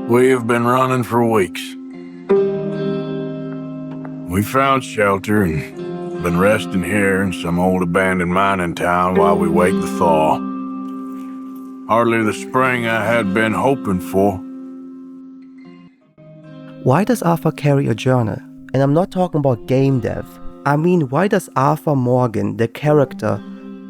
We have been running for weeks. We found shelter and been resting here in some old abandoned mining town while we wait the thaw. Hardly the spring I had been hoping for. Why does Arthur carry a journal? And I'm not talking about game dev. I mean, why does Arthur Morgan, the character,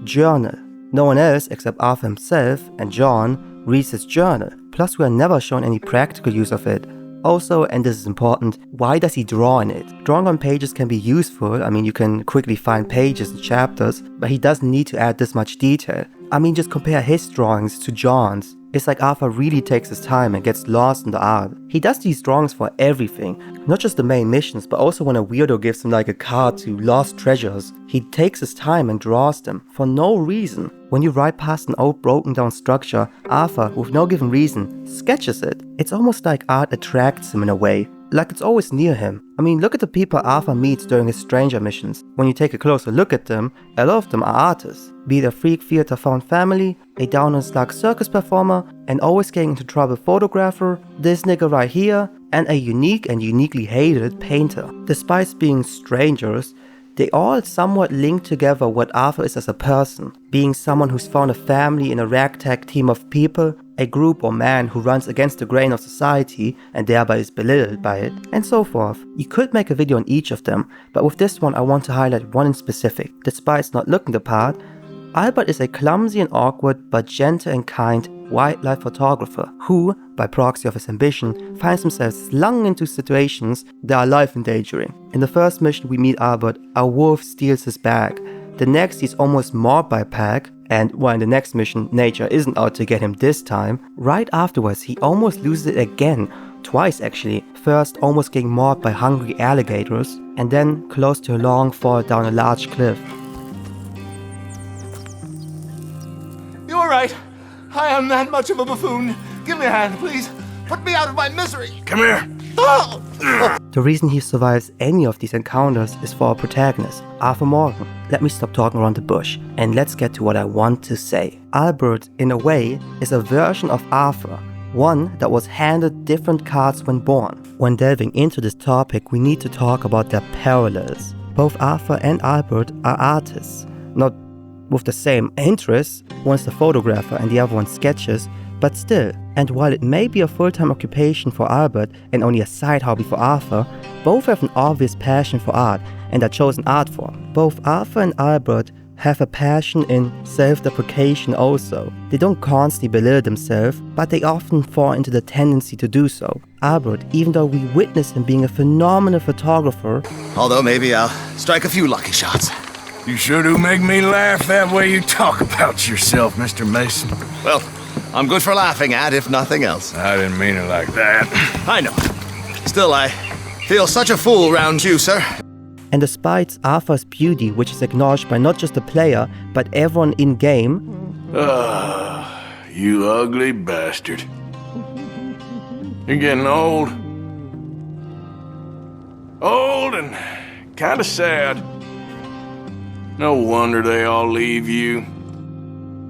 journal? No one else except Arthur himself and John reads his journal. Plus, we are never shown any practical use of it. Also, and this is important, why does he draw in it? Drawing on pages can be useful. I mean, you can quickly find pages and chapters, but he doesn't need to add this much detail. I mean, just compare his drawings to John's. It's like Arthur really takes his time and gets lost in the art. He does these drawings for everything, not just the main missions, but also when a weirdo gives him like a card to lost treasures. He takes his time and draws them, for no reason. When you ride past an old broken down structure, Arthur, with no given reason, sketches it. It's almost like art attracts him in a way, like it's always near him. I mean, look at the people Arthur meets during his stranger missions. When you take a closer look at them, a lot of them are artists. Be it a freak theater found family, a down-on-his-luck circus performer, an always getting into trouble photographer, this nigga right here, and a unique and uniquely hated painter. Despite being strangers, they all somewhat link together what Arthur is as a person, being someone who's found a family in a ragtag team of people, a group or man who runs against the grain of society and thereby is belittled by it, and so forth. You could make a video on each of them, but with this one I want to highlight one in specific. Despite not looking the part, Albert is a clumsy and awkward but gentle and kind wildlife photographer who, by proxy of his ambition, finds himself slung into situations that are life-endangering. In the first mission we meet Albert, a wolf steals his bag. The next he's almost mauled by a pack, and while in the next mission nature isn't out to get him this time, right afterwards he almost loses it again, twice actually. First almost getting mauled by hungry alligators, and then close to a long fall down a large cliff. You all right? I am that much of a buffoon. Give me a hand, please. Put me out of my misery. Come here. The reason he survives any of these encounters is for our protagonist, Arthur Morgan. Let me stop talking around the bush and let's get to what I want to say. Albert, in a way, is a version of Arthur, one that was handed different cards when born. When delving into this topic, we need to talk about their parallels. Both Arthur and Albert are artists, not with the same interests. One's the photographer and the other one sketches, but still. And while it may be a full-time occupation for Albert and only a side hobby for Arthur, both have an obvious passion for art and a chosen art form. Both Arthur and Albert have a passion in self-deprecation also. They don't constantly belittle themselves, but they often fall into the tendency to do so. Albert, even though we witness him being a phenomenal photographer, Although maybe I'll strike a few lucky shots. You sure do make me laugh that way you talk about yourself, Mr. Mason. Well, I'm good for laughing at, if nothing else. I didn't mean it like that. I know. Still, I feel such a fool round you, sir. and despite Arthur's beauty, which is acknowledged by not just the player, but everyone in-game. You ugly bastard. You're getting old. Old and kinda sad. No wonder they all leave you.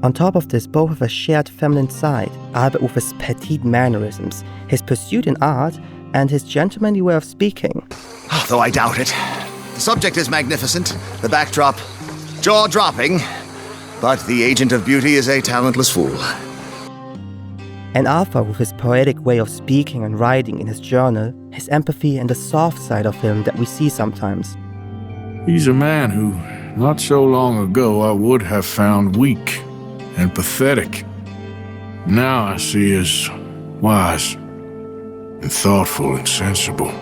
On top of this, both have a shared feminine side, Albert with his petite mannerisms, his pursuit in art, and his gentlemanly way of speaking. Though I doubt it. The subject is magnificent, the backdrop jaw-dropping, but the agent of beauty is a talentless fool. And Arthur with his poetic way of speaking and writing in his journal, his empathy and the soft side of him that we see sometimes. He's a man who, not so long ago, I would have found weak and pathetic. Now I see as wise and thoughtful and sensible.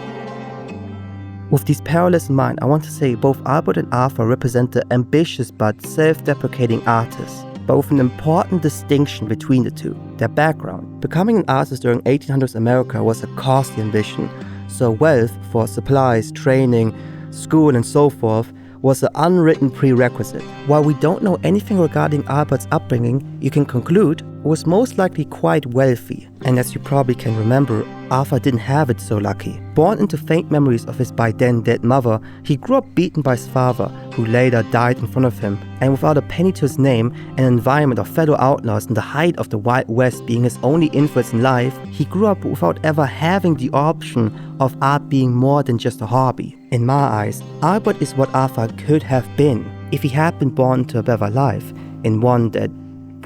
With these parallels in mind, I want to say both Albert and Arthur represent the ambitious but self-deprecating artists, but with an important distinction between the two, their background. Becoming an artist during 1800s America was a costly ambition, so wealth for supplies, training, school and so forth was an unwritten prerequisite. While we don't know anything regarding Albert's upbringing, you can conclude was most likely quite wealthy, and as you probably can remember, Arthur didn't have it so lucky. Born into faint memories of his by then dead mother, he grew up beaten by his father, who later died in front of him, and without a penny to his name, an environment of fellow outlaws in the height of the Wild West being his only influence in life, he grew up without ever having the option of art being more than just a hobby. In my eyes, Albert is what Arthur could have been if he had been born into a better life, in one that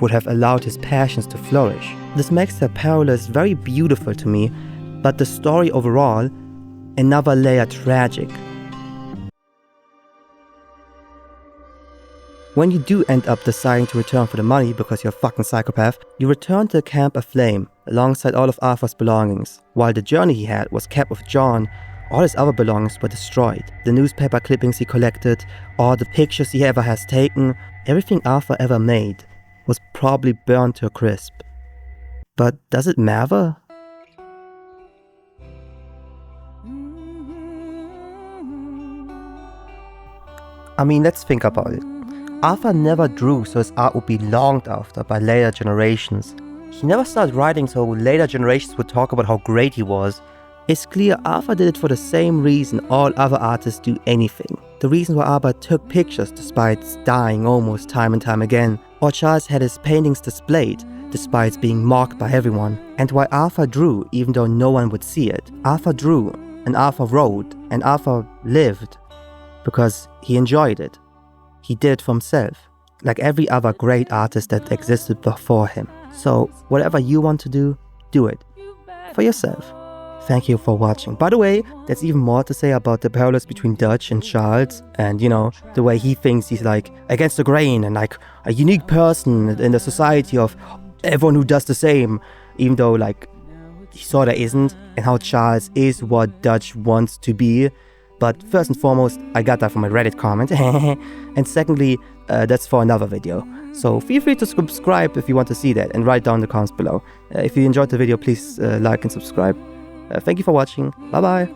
would have allowed his passions to flourish. This makes the parallels very beautiful to me, but the story overall, another layer tragic. When you do end up deciding to return for the money because you're a fucking psychopath, you return to the camp aflame, alongside all of Arthur's belongings. While the journey he had was kept with John, all his other belongings were destroyed. The newspaper clippings he collected, all the pictures he ever has taken, everything Arthur ever made was probably burned to a crisp. But does it matter? I mean, let's think about it. Arthur never drew so his art would be longed after by later generations. He never started writing so later generations would talk about how great he was. It's clear Arthur did it for the same reason all other artists do anything. The reason why Arthur took pictures despite dying almost time and time again, or Charles had his paintings displayed despite being mocked by everyone, and why Arthur drew even though no one would see it. Arthur drew, and Arthur wrote, and Arthur lived because he enjoyed it. He did it for himself, like every other great artist that existed before him. So whatever you want to do it for yourself. Thank you for watching. By the way, there's even more to say about the parallels between Dutch and Charles, and you know, the way he thinks he's like against the grain and like a unique person in the society of everyone who does the same, even though like he sorta isn't, and how Charles is what Dutch wants to be. But first and foremost, I got that from a Reddit comment. And secondly, that's for another video. So feel free to subscribe if you want to see that, and write down in the comments below. If you enjoyed the video, please like and subscribe. Thank you for watching. Bye bye.